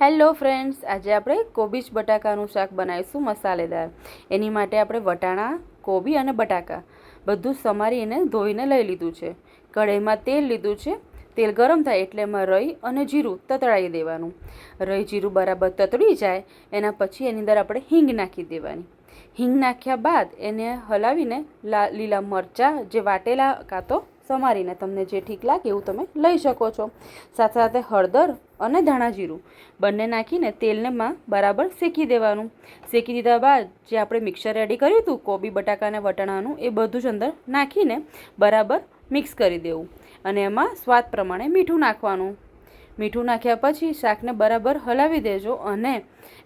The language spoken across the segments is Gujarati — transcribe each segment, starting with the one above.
હેલો ફ્રેન્ડ્સ, આજે આપણે કોબીજ બટાકાનું શાક બનાવીશું મસાલેદાર. એની માટે આપણે વટાણા, કોબી અને બટાકા બધું સમારીને ધોઈને લઈ લીધું છે. કઢાઈમાં તેલ લીધું છે. તેલ ગરમ થાય એટલે એમાં રાઈ અને જીરું તતડાવી દેવાનું. રાઈ જીરું બરાબર તતડી જાય એના પછી એની અંદર આપણે હિંગ નાખી દેવાની. હિંગ નાખ્યા બાદ એને હલાવીને લીલા મરચાં જે વાટેલા કાં તો સમારીને તમને જે ઠીક લાગે એવું તમે લઈ શકો છો. સાથે સાથે હળદર અને ધાણા જીરું બંને નાખીને તેલમાં બરાબર શેકી દેવાનું. શેકી દીધા બાદ જે આપણે મિક્સર રેડી કર્યું હતું કોબી બટાકા અને વટાણાનું એ બધું જ અંદર નાખીને બરાબર મિક્સ કરી દેવું અને એમાં સ્વાદ પ્રમાણે મીઠું નાખવાનું. મીઠું નાખ્યા પછી શાકને બરાબર હલાવી દેજો અને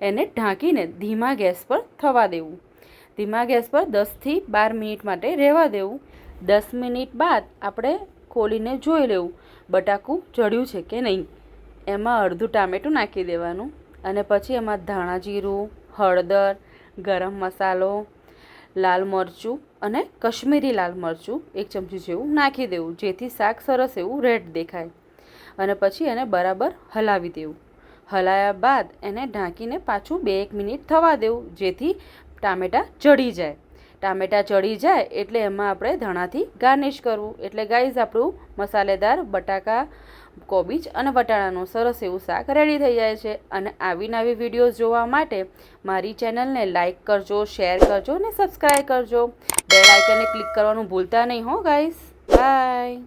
એને ઢાંકીને ધીમા ગેસ પર થવા દેવું. ધીમા ગેસ પર 10થી 12 મિનિટ માટે રહેવા દેવું. 10 મિનિટ બાદ આપણે ખોલીને જોઈ લેવું બટાકું ચડ્યું છે કે નહીં. એમાં અડધું ટામેટું નાખી દેવાનું અને પછી એમાં ધાણા જીરું, હળદર, ગરમ મસાલો, લાલ મરચું અને કશ્મીરી લાલ મરચું 1 ચમચી જેવું નાખી દેવું જેથી શાક સરસ એવું રેડ દેખાય. અને પછી એને બરાબર હલાવી દેવું. હલાવ્યા બાદ એને ઢાંકીને પાછું 2-1 મિનિટ થવા દેવું જેથી ટામેટાં ચડી જાય. ટામેટાં ચડી જાય એટલે એમાં આપણે ધાણાથી ગાર્નિશ કરવું. એટલે ગાઈઝ આપણું મસાલેદાર બટાકા, કોબીજ અને વટાણાનું સરસ એવું શાક રેડી થઈ જાય છે. અને આવી નવી વિડીયોઝ જોવા માટે મારી ચેનલને લાઇક કરજો, શેર કરજો અને સબસ્ક્રાઈબ કરજો. બેલ આઇકનને ક્લિક કરવાનું ભૂલતા નહીં હો ગાઈઝ. બાય.